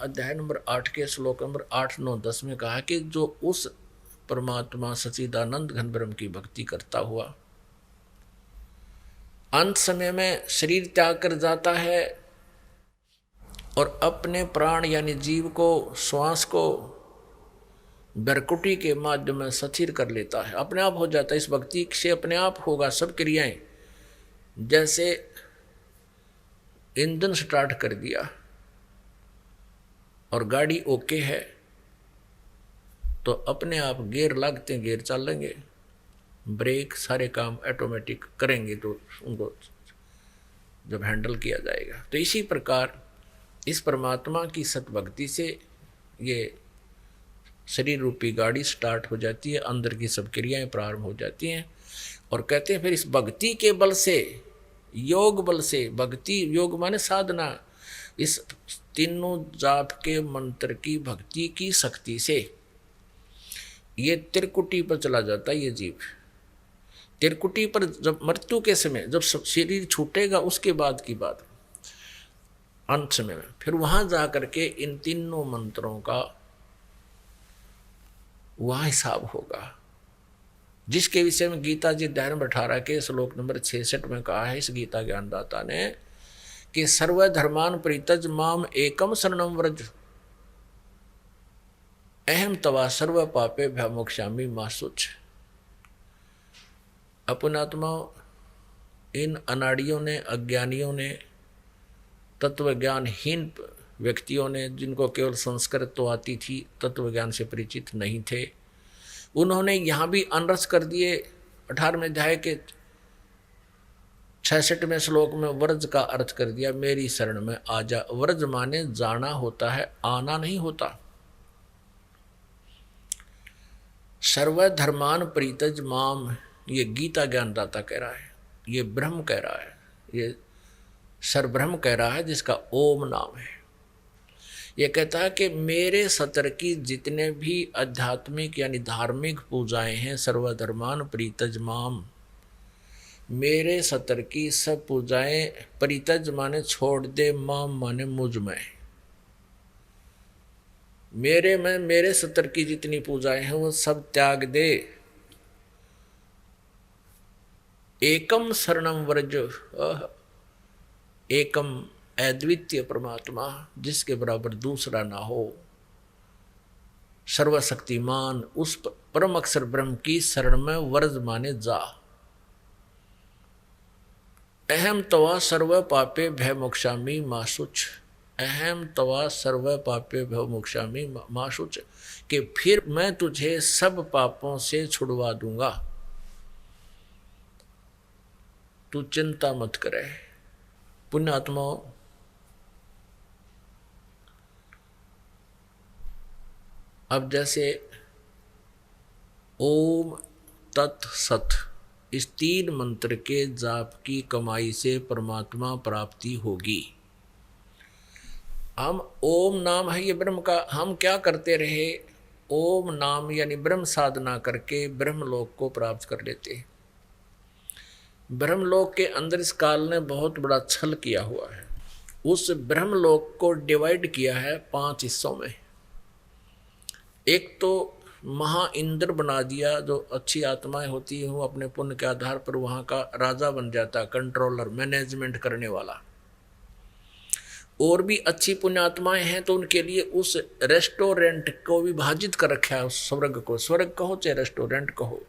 अध्याय नंबर 8 के श्लोक नंबर 8, 9, 10 में कहा कि जो उस परमात्मा सच्चिदानंद घन ब्रह्म की भक्ति करता हुआ अंत समय में शरीर त्याग कर जाता है और अपने प्राण यानी जीव को, श्वास को बरकुटी के माध्यम में सथिर कर लेता है, अपने आप हो जाता है। इस भक्ति से अपने आप होगा सब क्रियाएं। जैसे इंजन स्टार्ट कर दिया और गाड़ी ओके है तो अपने आप गियर लगते हैं, गियर चलेंगे, ब्रेक, सारे काम ऑटोमेटिक करेंगे तो उनको जब हैंडल किया जाएगा। तो इसी प्रकार इस परमात्मा की सतभक्ति से ये शरीर रूपी गाड़ी स्टार्ट हो जाती है, अंदर की सब क्रियाएं प्रारंभ हो जाती हैं। और कहते हैं फिर इस भक्ति के बल से, योग बल से, भक्ति योग माने साधना, इस तीनों जाप के मंत्र की भक्ति की शक्ति से ये त्रिकुटी पर चला जाता है। ये जीव त्रिकुटी पर जब मृत्यु के समय, जब शरीर छूटेगा उसके बाद की बात, अंत समय में फिर वहां जाकर के इन तीनों मंत्रों का वहां हिसाब होगा, जिसके विषय में गीता जी अध्याय नंबर 18 के श्लोक नंबर 66 में कहा है इस गीता ज्ञानदाता ने कि सर्वधर्मान परित्यज माम एकम शरणम व्रज अहम तवा सर्व पापे भ्यामोक्षामि मा शुच। अपनात्मा इन अनाड़ियों ने, अज्ञानियों ने, तत्व ज्ञानहीन व्यक्तियों ने, जिनको केवल संस्कृत तो आती थी, तत्व ज्ञान से परिचित नहीं थे, उन्होंने यहाँ भी अनरस कर दिए। 18वें अध्याय के 66वें श्लोक में व्रज का अर्थ कर दिया, मेरी शरण में आ जा। व्रज माने जाना होता है, आना नहीं होता। सर्वधर्मान परित्यज माम, ये गीता ज्ञानदाता कह रहा है, ये ब्रह्म कह रहा है, ये सर्वब्रह्म कह रहा है जिसका ओम नाम है। ये कहता है कि मेरे सतर की जितने भी आध्यात्मिक यानी धार्मिक पूजाएं हैं, सर्वधर्मान परित्यज माम, मेरे सतर की सब पूजाएं, परित्यज माने छोड़ दे, माम माने मुझ में, मेरे में, मेरे सतर की जितनी पूजाएं हैं वो सब त्याग दे। एकम शरणम व्रज, एकम अद्वितीय परमात्मा जिसके बराबर दूसरा ना हो, सर्वशक्तिमान उस परम अक्षर ब्रह्म की शरण में व्रज माने जा। अहम तवा सर्व पापे भय मोक्षामि मा शुच, अहम तवा सर्व पापे भय मोक्षामि मा शुच, कि फिर मैं तुझे सब पापों से छुड़वा दूंगा, तू चिंता मत करे। पुण्यात्माओं, अब जैसे ओम तत् सत, इस 3 मंत्र के जाप की कमाई से परमात्मा प्राप्ति होगी। हम ओम नाम है ये ब्रह्म का, हम क्या करते रहे, ओम नाम यानी ब्रह्म साधना करके ब्रह्मलोक को प्राप्त कर लेते हैं। ब्रह्मलोक के अंदर इस काल ने बहुत बड़ा छल किया हुआ है। उस ब्रह्मलोक को डिवाइड किया है 5 हिस्सों में। एक तो महा इंद्र बना दिया, जो अच्छी आत्माएं होती हैं वो अपने पुण्य के आधार पर वहां का राजा बन जाता, कंट्रोलर, मैनेजमेंट करने वाला। और भी अच्छी पुण्य आत्माएं हैं तो उनके लिए उस रेस्टोरेंट को विभाजित कर रखा है, उस स्वर्ग को, स्वर्ग कहो चाहे रेस्टोरेंट कहो,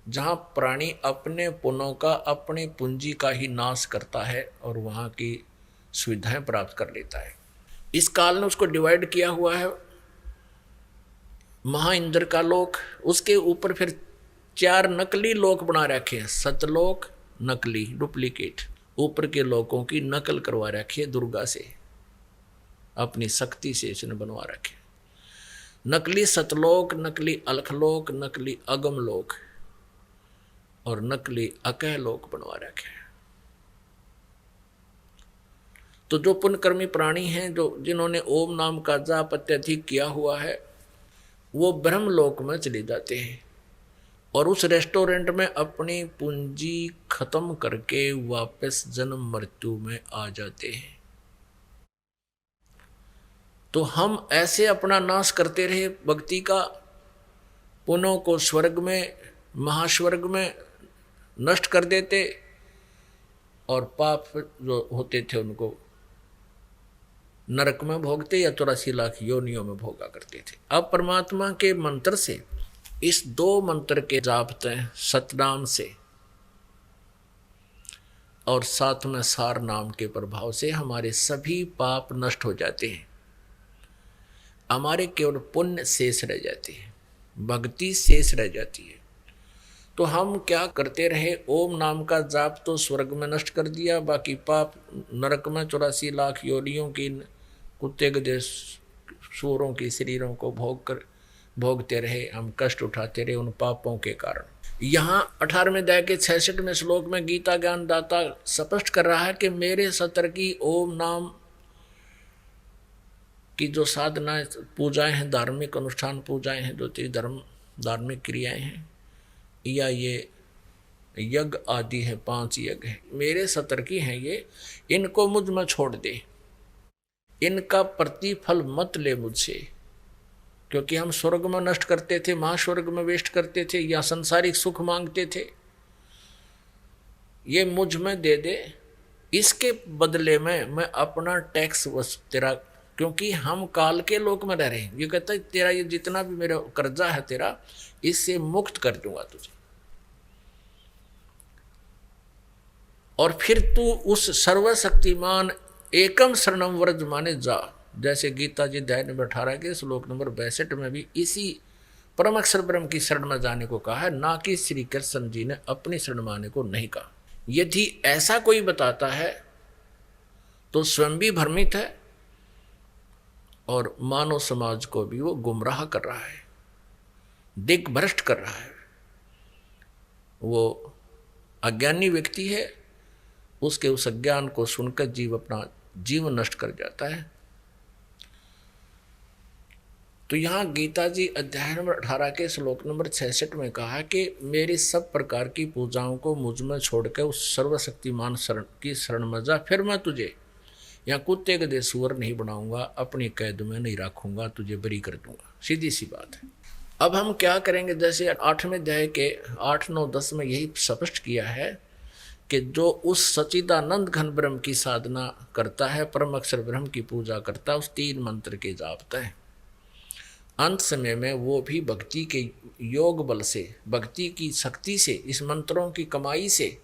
जहां प्राणी अपने पुण्यों का, अपनी पूंजी का ही नाश करता है और वहां की सुविधाएं प्राप्त कर लेता है। इस काल ने उसको डिवाइड किया हुआ है। महा इंद्र का लोक, उसके ऊपर फिर 4 नकली लोक बना रखे हैं। सतलोक नकली, डुप्लीकेट, ऊपर के लोकों की नकल करवा रखी है दुर्गा से, अपनी शक्ति से इसने बनवा रखे। नकली सतलोक, नकली अलखलोक, नकली अगमलोक और नकली अकह लोक बनवा रखे हैं। तो जो पुण्यकर्मी प्राणी हैं, जो जिन्होंने ओम नाम का जाप अत्यधिक किया हुआ है, वो ब्रह्मलोक में चले जाते हैं और उस रेस्टोरेंट में अपनी पूंजी खत्म करके वापस जन्म मृत्यु में आ जाते हैं। तो हम ऐसे अपना नाश करते रहे भक्ति का, पुनों को स्वर्ग में, महास्वर्ग में नष्ट कर देते, और पाप जो होते थे उनको नरक में भोगते या 84 लाख योनियों में भोगा करते थे। अब परमात्मा के मंत्र से, इस 2 मंत्र के जापते सतनाम से और साथ में सार नाम के प्रभाव से हमारे सभी पाप नष्ट हो जाते हैं, हमारे केवल पुण्य शेष रह जाते हैं, भक्ति शेष रह जाती है। तो हम क्या करते रहे, ओम नाम का जाप तो स्वर्ग में नष्ट कर दिया, बाकी पाप नरक में 84 लाख योनियों की, कुत्ते गधे सूरों की शरीरों को भोगते रहे, हम कष्ट उठाते रहे उन पापों के कारण। यहाँ 18वें अध्याय के 66वें श्लोक में गीता ज्ञान दाता स्पष्ट कर रहा है कि मेरे सतर की ओम नाम की जो साधनाएं पूजाएं हैं, धार्मिक अनुष्ठान पूजाएं हैं, जो धर्म धार्मिक क्रियाएं हैं, या ये यज्ञ आदि है, 5 यज्ञ है, मेरे सतर की हैं ये, इनको मुझ में छोड़ दे, इनका प्रतिफल मत ले मुझसे, क्योंकि हम स्वर्ग में नष्ट करते थे, महास्वर्ग में वेस्ट करते थे, या संसारिक सुख मांगते थे, ये मुझ में दे दे, इसके बदले में मैं अपना टैक्स तेरा, क्योंकि हम काल के लोक में रह रहे हैं, ये कहता है तेरा ये जितना भी मेरा कर्जा है तेरा, इससे मुक्त कर दूंगा तुझे, और फिर तू उस सर्वशक्तिमान एकम शरणम व्रज माने जा। जैसे गीता जी अध्याय नंबर 18 के श्लोक नंबर 62 में भी इसी परम अक्षर ब्रह्म की शरण में जाने को कहा है, ना कि श्री कृष्ण जी ने अपनी शरण में आने को नहीं कहा। यदि ऐसा कोई बताता है तो स्वयं भी भ्रमित है और मानव समाज को भी वो गुमराह कर रहा है, दिग्भ्रष्ट कर रहा है। वो अज्ञानी व्यक्ति है, उसके उस अज्ञान को सुनकर जीव अपना जीवन नष्ट कर जाता है। तो यहाँ गीता जी अध्याय नंबर 18 के श्लोक नंबर 66 में कहा कि मेरी सब प्रकार की पूजाओं को मुझ में छोड़कर उस सर्वशक्तिमान शरण की शरण में जा, फिर मैं तुझे यहाँ कुत्ते गधे सूअर नहीं बनाऊंगा, अपनी कैद में नहीं रखूंगा, तुझे बरी कर दूंगा। सीधी सी बात है। अब हम क्या करेंगे, जैसे 8वें अध्याय के 8, 9, 10 में यही स्पष्ट किया है कि जो उस सच्चिदानंद घन ब्रह्म की साधना करता है, परम अक्षर ब्रह्म की पूजा करता है, उस 3 मंत्र के जापता है, अंत समय में वो भी भक्ति के योग बल से, भक्ति की शक्ति से, इस मंत्रों की कमाई से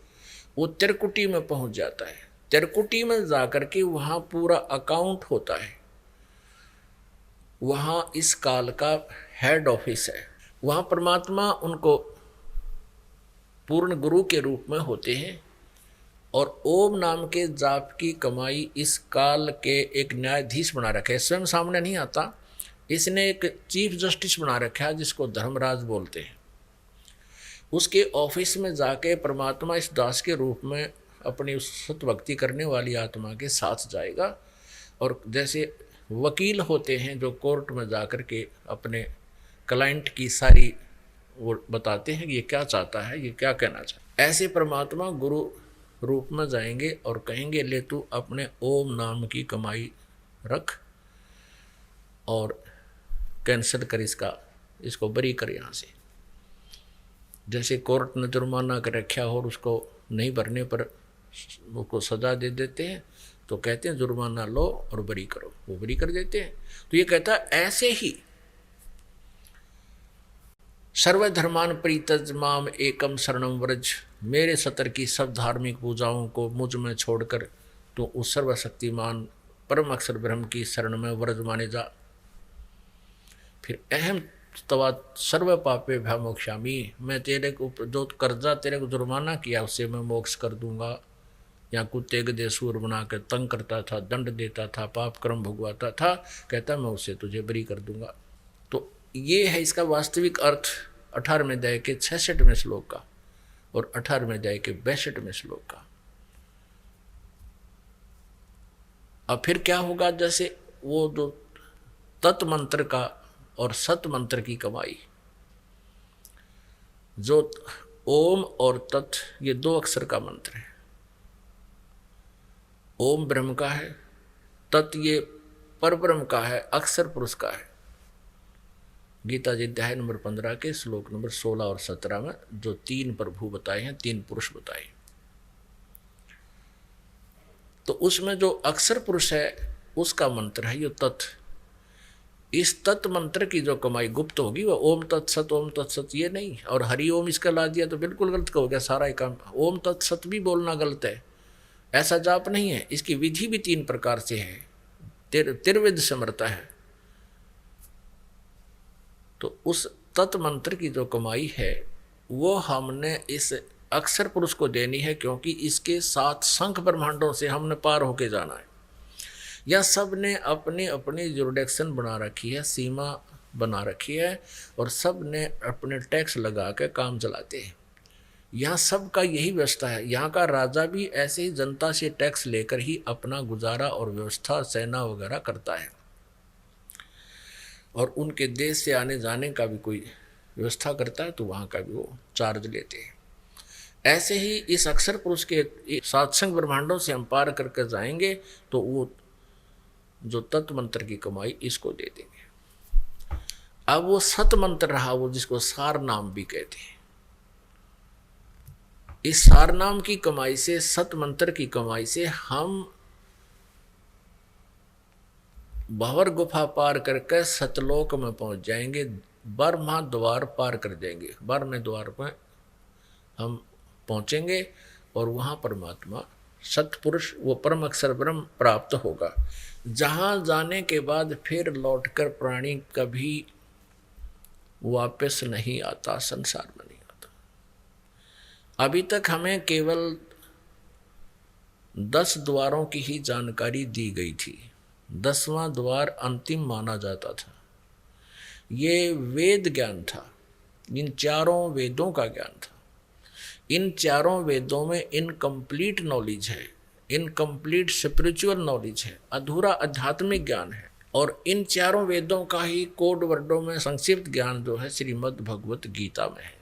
वो त्रिकुटी में पहुंच जाता है। त्रिकुटी में जाकर के वहाँ पूरा अकाउंट होता है, वहाँ इस काल का हेड ऑफिस है, वहाँ परमात्मा उनको पूर्ण गुरु के रूप में होते हैं, और ओम नाम के जाप की कमाई इस काल के एक न्यायाधीश बना रखे है। स्वयं सामने नहीं आता, इसने एक चीफ जस्टिस बना रखा है जिसको धर्मराज बोलते हैं। उसके ऑफिस में जाके परमात्मा इस दास के रूप में अपनी उस सतभक्ति करने वाली आत्मा के साथ जाएगा, और जैसे वकील होते हैं जो कोर्ट में जाकर के अपने क्लाइंट की सारी वो बताते हैं कि ये क्या चाहता है, ये क्या कहना चाहता है, ऐसे परमात्मा गुरु रूप में जाएंगे और कहेंगे ले तू अपने ओम नाम की कमाई रख और कैंसिल कर इसको बरी कर यहाँ से। जैसे कोर्ट ने जुर्माना कर रखा हो और उसको नहीं भरने पर उसको सजा दे देते हैं, तो कहते हैं जुर्माना लो और बरी करो, वो बरी कर देते हैं। तो ये कहता है ऐसे ही सर्वधर्मान परित्यज माम एकम शरणम व्रज, मेरे सतर की सब धार्मिक पूजाओं को मुझ में छोड़कर तो उस सर्वशक्तिमान परम अक्षर ब्रह्म की शरण में व्रज माने जा। फिर अहम तवा सर्व पापे भय मोक्षामी, मैं तेरे को जो कर्जा तेरे को जुर्माना किया उससे मैं मोक्ष कर दूंगा। या कुत्ते गधे सूर बना कर तंग करता था, दंड देता था, पाप कर्म भुगवाता था, कहता मैं उससे तुझे बरी कर दूंगा। तो ये है इसका वास्तविक अर्थ 18वें अध्याय के 66वें श्लोक का और 18वें अध्याय के 62वें श्लोक का। अब फिर क्या होगा, जैसे वो जो तत् मंत्र का और सत मंत्र की कमाई, जो ओम और तत् ये 2 अक्षर का मंत्र है। ओम ब्रह्म का है, तत् ये परब्रह्म का है, अक्षर पुरुष का है। गीता जी अध्याय नंबर 15 के श्लोक नंबर 16 और 17 में जो 3 प्रभु बताए हैं, 3 पुरुष बताए, तो उसमें जो अक्षर पुरुष है उसका मंत्र है ये तत्। इस तत् मंत्र की जो कमाई गुप्त होगी वह ओम तत्सत ये नहीं, और हरि ओम इसका ला दिया तो बिल्कुल गलत हो गया सारा ही काम। ओम तत्सत भी बोलना गलत है, ऐसा जाप नहीं है। इसकी विधि भी 3 प्रकार से है, त्रिविध समर्था है। तो उस तत् मंत्र की जो कमाई है वो हमने इस अक्षर पुरुष को देनी है, क्योंकि इसके 7 संख ब्रह्मांडों से हमने पार होके जाना है। यह सब ने अपनी अपनी जुरिडिक्शन बना रखी है, सीमा बना रखी है, और सब ने अपने टैक्स लगा के काम चलाते हैं। यहाँ सब का यही व्यवस्था है। यहाँ का राजा भी ऐसे ही जनता से टैक्स लेकर ही अपना गुजारा और व्यवस्था सेना वगैरह करता है, और उनके देश से आने जाने का भी कोई व्यवस्था करता है तो वहाँ का भी वो चार्ज लेते हैं। ऐसे ही इस अक्षर पुरुष के 7 संख ब्रह्मांडों से हम पार करके जाएंगे तो वो जो तत्व मंत्र की कमाई इसको दे देंगे। अब वो सत मंत्र रहा, वो जिसको सार नाम भी कहते हैं, इस सार नाम की कमाई से, सत मंत्र की कमाई से हम भंवर गुफा पार करके सतलोक में पहुंच जाएंगे, ब्रह्मा द्वार पार कर देंगे, 12वें द्वार पर हम पहुंचेंगे और वहां परमात्मा सतपुरुष वो परम अक्षर ब्रह्म प्राप्त होगा, जहां जाने के बाद फिर लौटकर प्राणी कभी वापस नहीं आता, संसार में नहीं आता। अभी तक हमें केवल 10 द्वारों की ही जानकारी दी गई थी। 10वां द्वार अंतिम माना जाता था। ये वेद ज्ञान था, इन 4 वेदों का ज्ञान था। इन 4 वेदों में इनकम्प्लीट नॉलेज है, इनकम्प्लीट स्पिरिचुअल नॉलेज है, अधूरा आध्यात्मिक ज्ञान है। और इन 4 वेदों का ही कोड वर्डों में संक्षिप्त ज्ञान जो है श्रीमद् भगवत गीता में है।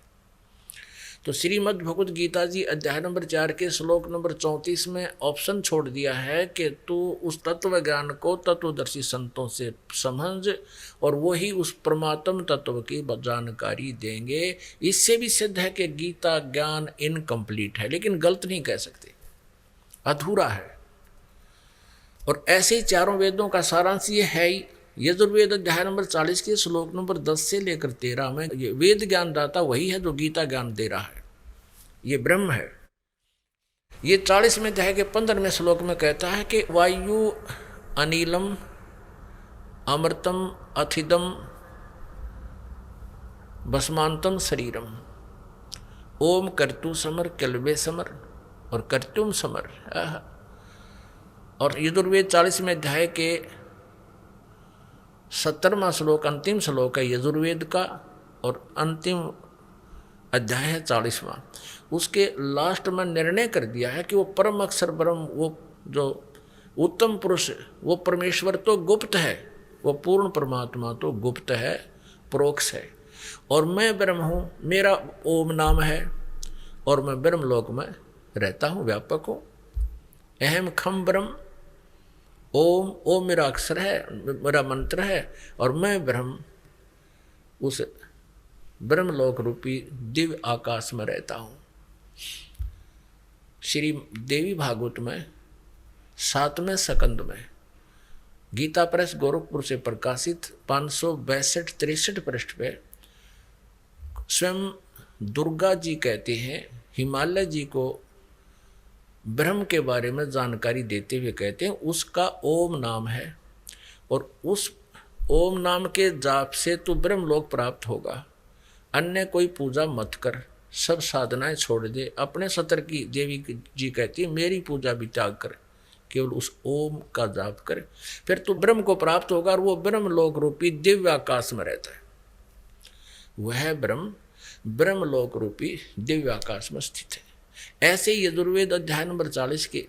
तो श्रीमद् भगवत गीता जी अध्याय नंबर 4 के श्लोक नंबर 34 में ऑप्शन छोड़ दिया है कि तू उस तत्व ज्ञान को तत्वदर्शी संतों से समझ, और वो ही उस परमात्म तत्व की जानकारी देंगे। इससे भी सिद्ध है कि गीता ज्ञान इनकम्प्लीट है, लेकिन गलत नहीं कह सकते, अधूरा है। और ऐसे ही 4 वेदों का सारांश ये है ही। यजुर्वेद अध्याय नंबर 40 के श्लोक नंबर 10 से लेकर 13 में ये वेद ज्ञान दाता वही है जो गीता ज्ञान दे रहा है, ये ब्रह्म है। ये 40वें अध्याय के 15वें श्लोक में कहता है कि वायु अनिलम अमृतम अथिदम भस्मांतम शरीरम ओम कर्तु समर कल्बे समर और कर्तुम समर। और यजुर्वेद 40वें अध्याय के 70वां श्लोक अंतिम श्लोक है यजुर्वेद का, और अंतिम अध्याय है 40वां। उसके लास्ट में निर्णय कर दिया है कि वो परम अक्षर ब्रह्म, वो जो उत्तम पुरुष, वो परमेश्वर तो गुप्त है, वो पूर्ण परमात्मा तो गुप्त है, प्रोक्ष है, और मैं ब्रह्म हूँ, मेरा ओम नाम है, और मैं ब्रह्म लोक में रहता हूँ, व्यापक हूँ। अहम खम ब्रह्म, ओम, ओम मेरा अक्षर है, मेरा मंत्र है, और मैं ब्रह्म उस ब्रह्मलोक रूपी दिव्य आकाश में रहता हूँ। श्री देवी भागवत में 7वें स्कंद में गीता प्रेस गोरखपुर से प्रकाशित 562-63 पृष्ठ पे स्वयं दुर्गा जी कहते हैं, हिमालय जी को ब्रह्म के बारे में जानकारी देते हुए कहते हैं उसका ओम नाम है, और उस ओम नाम के जाप से तो ब्रह्मलोक प्राप्त होगा। अन्य कोई पूजा मत कर, सब साधनाएं छोड़ दे, अपने सतर की देवी जी कहती है मेरी पूजा भी त्याग कर, केवल उस ओम का जाप कर, फिर तो ब्रह्म को प्राप्त होगा, और वो ब्रह्मलोक रूपी दिव्य आकाश में रहता है। वह ब्रह्म ब्रह्मलोक रूपी दिव्य आकाश में स्थित है। ऐसे ही यजुर्वेद अध्याय नंबर 40 के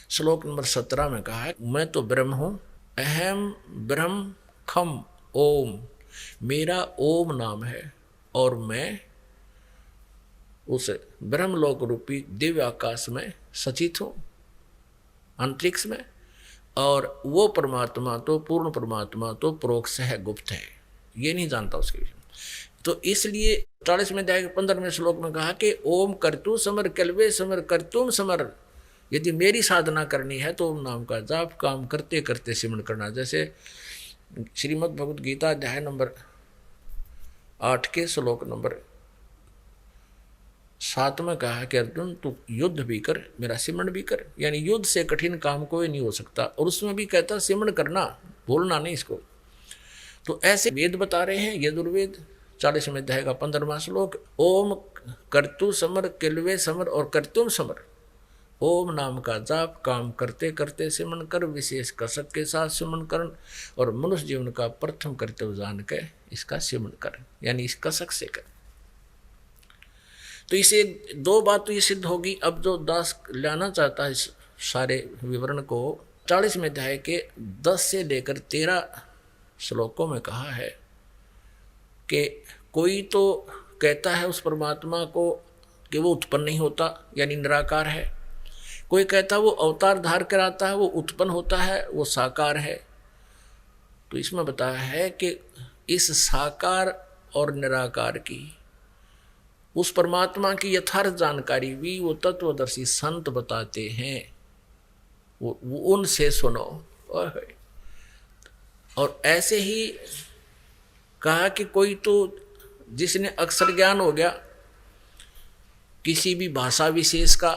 श्लोक नंबर 17 में कहा है मैं तो ब्रह्म हूं, अहम ब्रह्म खम ओम, मेरा ओम नाम है, और मैं उस ब्रह्मलोक रूपी दिव्य आकाश में सचित हूं, अंतरिक्ष में। और वो परमात्मा तो पूर्ण परमात्मा तो परोक्ष है, गुप्त है, ये नहीं जानता उसके विषय में। तो इसलिए 40वें अध्याय के 15वें श्लोक में कहा कि ओम कर्तु समर कल्वे समर कर्तुम समर। यदि मेरी साधना करनी है तो ओम नाम का जाप काम करते करते सिमरण करना। जैसे श्रीमद् भगवद गीता अध्याय नंबर 8 के श्लोक नंबर 7 में कहा कि अर्जुन तू युद्ध भी कर, मेरा सिमरण भी कर। यानी युद्ध से कठिन काम कोई नहीं हो सकता। और उसमें भी कहता सिमरण करना, भूलना नहीं इसको। तो ऐसे वेद बता रहे हैं, यजुर्वेद 40वें अध्याय का 15वां श्लोक, ओम कर्तु समर किलवे समर और कर्तुम समर। ओम नाम का जाप काम करते करते सिमरण कर, विशेष कसक के साथ सिमरण कर, और मनुष्य जीवन का प्रथम कर्तव्य जान के इसका सिमरण कर, यानी इस कसक से कर। तो इसे दो बात तो ये सिद्ध होगी। अब जो दास लाना चाहता है इस सारे विवरण को, 40वें अध्याय के 10 से लेकर 13 श्लोकों में कहा है कि कोई तो कहता है उस परमात्मा को कि वो उत्पन्न नहीं होता, यानी निराकार है। कोई कहता है वो अवतार धार कर आता है, वो उत्पन्न होता है, वो साकार है। तो इसमें बताया है कि इस साकार और निराकार की, उस परमात्मा की यथार्थ जानकारी भी वो तत्वदर्शी संत बताते हैं, वो उनसे सुनो। और ऐसे ही कहा कि कोई तो जिसने अक्षर ज्ञान हो गया किसी भी भाषा विशेष का,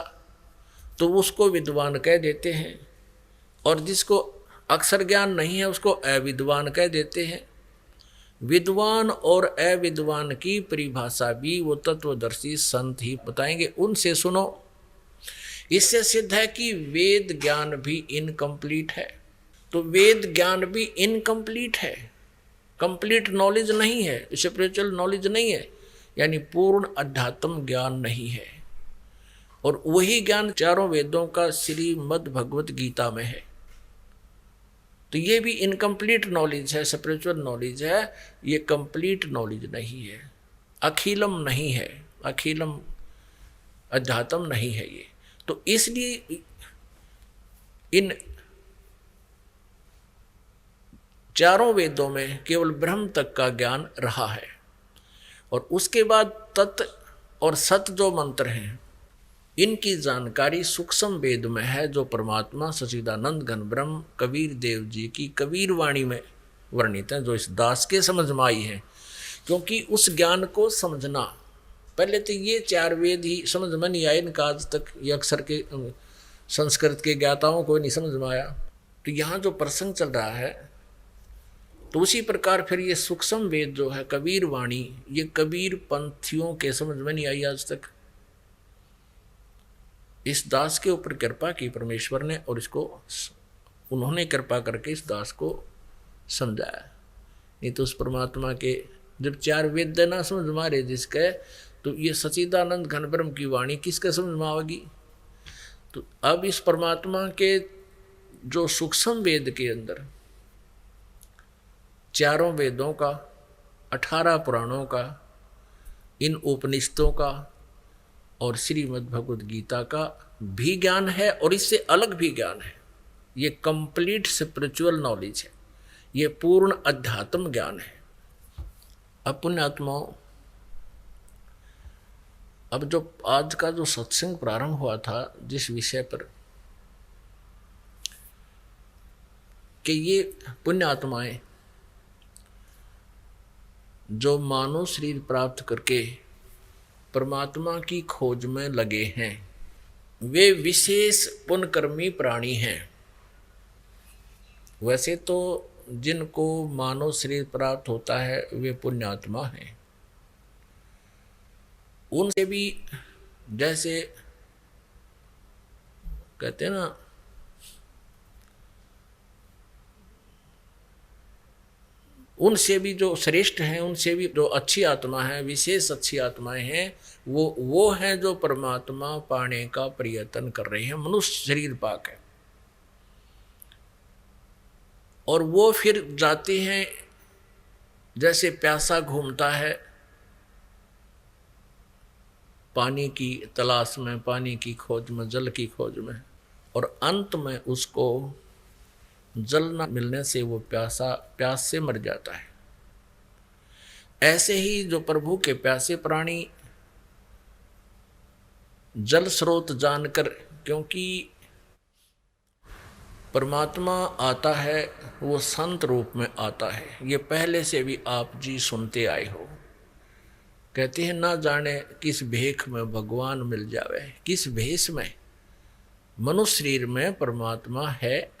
तो उसको विद्वान कह देते हैं, और जिसको अक्षर ज्ञान नहीं है उसको अविद्वान कह देते हैं। विद्वान और अविद्वान की परिभाषा भी वो तत्वदर्शी संत ही बताएंगे, उनसे सुनो। इससे सिद्ध है कि वेद ज्ञान भी इनकम्प्लीट है। तो वेद ज्ञान भी इनकम्प्लीट है, कंप्लीट नॉलेज नहीं है, स्पिरिचुअल नॉलेज नहीं है, यानी पूर्ण अध्यात्म ज्ञान नहीं है। और वही ज्ञान चारों वेदों का श्रीमद् भगवत गीता में है। तो ये भी इनकम्प्लीट नॉलेज है, स्पिरिचुअल नॉलेज है, ये कंप्लीट नॉलेज नहीं है, अखिलम नहीं है, अखिलम अध्यात्म नहीं है ये। तो इसलिए इन चारों वेदों में केवल ब्रह्म तक का ज्ञान रहा है, और उसके बाद तत् और सत जो मंत्र हैं इनकी जानकारी सूक्ष्म वेद में है, जो परमात्मा सच्चिदानंद घन ब्रह्म कबीर देव जी की कबीर वाणी में वर्णित है, जो इस दास के समझ में आई है। क्योंकि उस ज्ञान को समझना, पहले तो ये 4 वेद ही समझ में नहीं आए इनका आज तक, ये अक्षर के संस्कृत के ज्ञाताओं को नहीं समझ में आया। तो यहाँ जो प्रसंग चल रहा है, तो उसी प्रकार फिर ये सूक्ष्म वेद जो है कबीर वाणी, ये कबीर पंथियों के समझ में नहीं आई आज तक। इस दास के ऊपर कृपा की परमेश्वर ने, और इसको उन्होंने कृपा करके इस दास को समझाया। नहीं तो उस परमात्मा के जब 4 वेद ना समझ में आ रहे जिसके, तो ये सच्चिदानंद घन ब्रह्म की वाणी किसके समझ में आएगी। तो अब इस परमात्मा के जो सूक्ष्म वेद के अंदर चारों वेदों का, 18 पुराणों का, इन उपनिषदों का और श्रीमद् भगवद गीता का भी ज्ञान है, और इससे अलग भी ज्ञान है। ये कंप्लीट स्पिरिचुअल नॉलेज है, ये पूर्ण अध्यात्म ज्ञान है। अब पुण्यात्माओं, अब जो आज का जो सत्संग प्रारंभ हुआ था जिस विषय पर कि ये पुण्यात्माएं जो मानव शरीर प्राप्त करके परमात्मा की खोज में लगे हैं, वे विशेष पुण्यकर्मी प्राणी हैं। वैसे तो जिनको मानव शरीर प्राप्त होता है वे पुण्यात्मा हैं। उनसे भी जैसे कहते हैं ना, उनसे भी जो श्रेष्ठ हैं, उनसे भी जो अच्छी आत्मा है, विशेष अच्छी आत्माएं हैं, वो हैं जो परमात्मा पाने का प्रयत्न कर रहे हैं, मनुष्य शरीर पाकर। और वो फिर जाते हैं जैसे प्यासा घूमता है पानी की तलाश में, पानी की खोज में, जल की खोज में, और अंत में उसको जल न मिलने से वो प्यास से मर जाता है। ऐसे ही जो प्रभु के प्यासे प्राणी जल स्रोत जानकर, क्योंकि परमात्मा आता है वो संत रूप में आता है, ये पहले से भी आप जी सुनते आए हो। कहते हैं ना जाने किस भेख में भगवान मिल जावे, किस भेष में। मनुष्य शरीर में परमात्मा है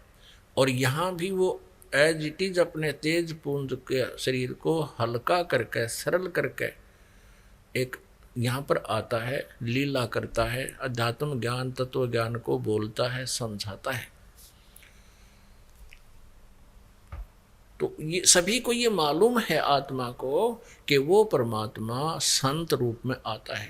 और यहाँ भी वो एज इट इज अपने तेज पुंज के शरीर को हल्का करके सरल करके एक यहाँ पर आता है, लीला करता है, अध्यात्म ज्ञान तत्व ज्ञान को बोलता है, समझाता है। तो ये सभी को ये मालूम है आत्मा को कि वो परमात्मा संत रूप में आता है,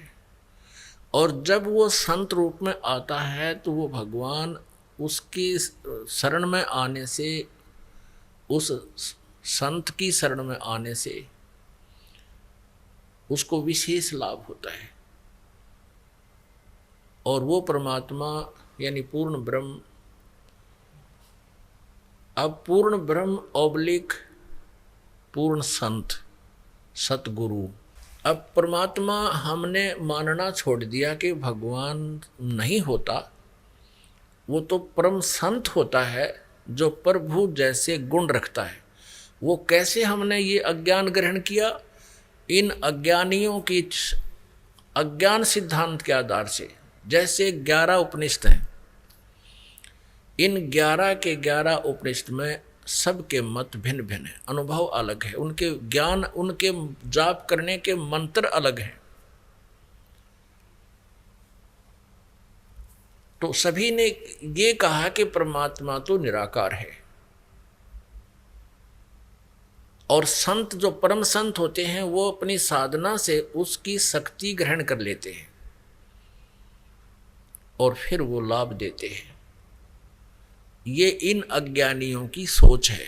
और जब वो संत रूप में आता है तो वो भगवान उसकी शरण में आने से, उस संत की शरण में आने से उसको विशेष लाभ होता है। और वो परमात्मा यानी पूर्ण ब्रह्म, अब पूर्ण ब्रह्म ऑब्लिक पूर्ण संत सतगुरु। अब परमात्मा हमने मानना छोड़ दिया कि भगवान नहीं होता, वो तो परम संत होता है जो प्रभु जैसे गुण रखता है। वो कैसे हमने ये अज्ञान ग्रहण किया? इन अज्ञानियों की अज्ञान सिद्धांत के आधार से। जैसे 11 उपनिषद हैं, इन 11 के 11 उपनिषद में सबके मत भिन्न भिन्न है, अनुभव अलग है, उनके ज्ञान, उनके जाप करने के मंत्र अलग हैं। तो सभी ने ये कहा कि परमात्मा तो निराकार है, और संत जो परम संत होते हैं वो अपनी साधना से उसकी शक्ति ग्रहण कर लेते हैं और फिर वो लाभ देते हैं। ये इन अज्ञानियों की सोच है।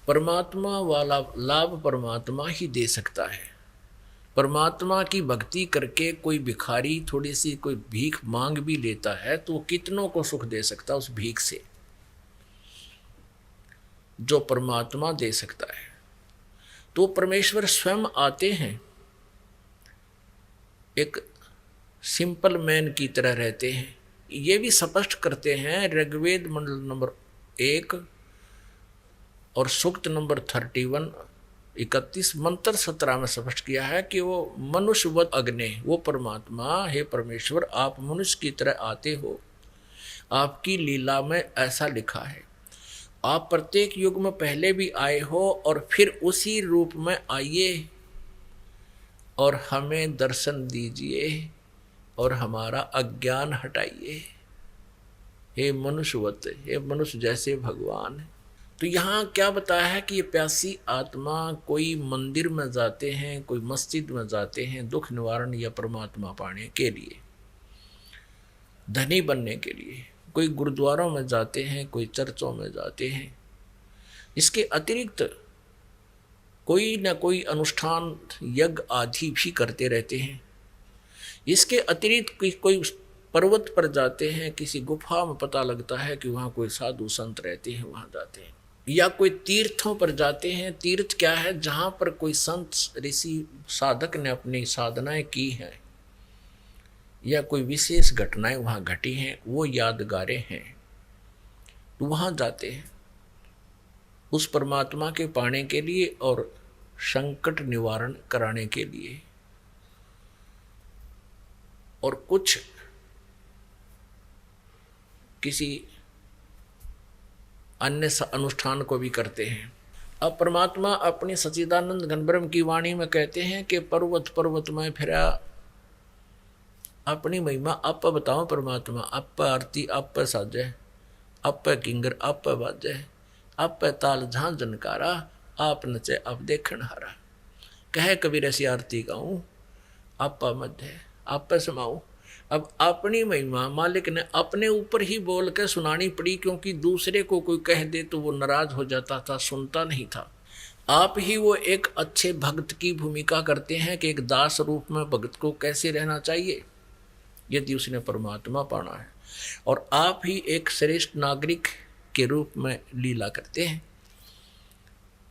परमात्मा वाला लाभ परमात्मा ही दे सकता है। परमात्मा की भक्ति करके कोई भिखारी थोड़ी सी कोई भीख मांग भी लेता है तो कितनों को सुख दे सकता है उस भीख से, जो परमात्मा दे सकता है। तो परमेश्वर स्वयं आते हैं, एक सिंपल मैन की तरह रहते हैं। ये भी स्पष्ट करते हैं ऋग्वेद मंडल नंबर 1 और सूक्त नंबर 31 मंत्र 17 में स्पष्ट किया है कि वो मनुष्यवत अग्नि, वो परमात्मा, हे परमेश्वर आप मनुष्य की तरह आते हो, आपकी लीला में ऐसा लिखा है। आप प्रत्येक युग में पहले भी आए हो और फिर उसी रूप में आइए और हमें दर्शन दीजिए और हमारा अज्ञान हटाइए, हे मनुष्यवत, हे मनुष्य जैसे भगवान। तो यहाँ क्या बताया है कि ये प्यासी आत्मा कोई मंदिर में जाते हैं, कोई मस्जिद में जाते हैं दुख निवारण या परमात्मा पाने के लिए, धनी बनने के लिए, कोई गुरुद्वारों में जाते हैं, कोई चर्चों में जाते हैं। इसके अतिरिक्त कोई न कोई अनुष्ठान यज्ञ आदि भी करते रहते हैं। इसके अतिरिक्त कोई पर्वत पर जाते हैं, किसी गुफा में पता लगता है कि वहाँ कोई साधु संत रहते हैं, वहाँ जाते हैं। या कोई तीर्थों पर जाते हैं। तीर्थ क्या है? जहाँ पर कोई संत ऋषि साधक ने अपनी साधनाएं की हैं या कोई विशेष घटनाएं वहाँ घटी हैं, वो यादगारें हैं, तो वहाँ जाते हैं उस परमात्मा के पाने के लिए और संकट निवारण कराने के लिए। और कुछ किसी अन्य अनुष्ठान को भी करते हैं। अब परमात्मा अपनी सच्चिदानंद घनब्रह्म की वाणी में कहते हैं कि पर्वत पर्वत में फिरा, अपनी महिमा आप बताओ परमात्मा, आप आरती आप साजे, आप किंगर आप बाजे, आप ताल झां जनकारा, आप नचे आप देखण हारा। कहे कबीर ऐसी आरती गाऊं, आप मध्य आप समाऊं। अब अपनी महिमा मालिक ने अपने ऊपर ही बोल के सुनानी पड़ी, क्योंकि दूसरे को कोई कह दे तो वो नाराज हो जाता था, सुनता नहीं था। आप ही वो एक अच्छे भक्त की भूमिका करते हैं कि एक दास रूप में भक्त को कैसे रहना चाहिए यदि उसने परमात्मा पाना है। और आप ही एक श्रेष्ठ नागरिक के रूप में लीला करते हैं,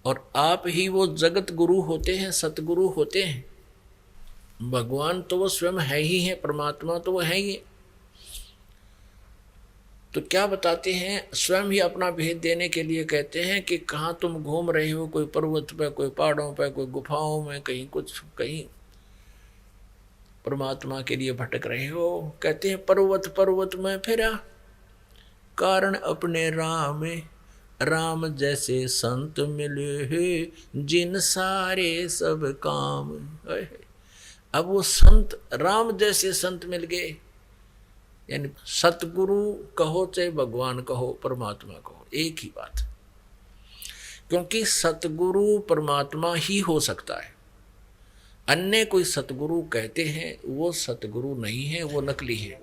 और आप ही वो जगत गुरु होते हैं, सतगुरु होते हैं। भगवान तो वो स्वयं है ही है, परमात्मा तो वो है ही है। तो क्या बताते हैं, स्वयं ही अपना भेद देने के लिए कहते हैं कि कहाँ तुम घूम रहे हो, कोई पर्वत पे, कोई पहाड़ों पे, कोई गुफाओं में, कहीं कुछ, कहीं परमात्मा के लिए भटक रहे हो। कहते हैं पर्वत पर्वत में फिरा, कारण अपने राम में, राम जैसे संत मिले हैं, जिन सारे सब काम। अब वो संत, राम जैसे संत मिल गए, यानी सतगुरु कहो चाहे भगवान कहो, परमात्मा कहो, एक ही बात। क्योंकि सतगुरु परमात्मा ही हो सकता है। अन्य कोई सतगुरु कहते हैं, वो सतगुरु नहीं है, वो नकली है।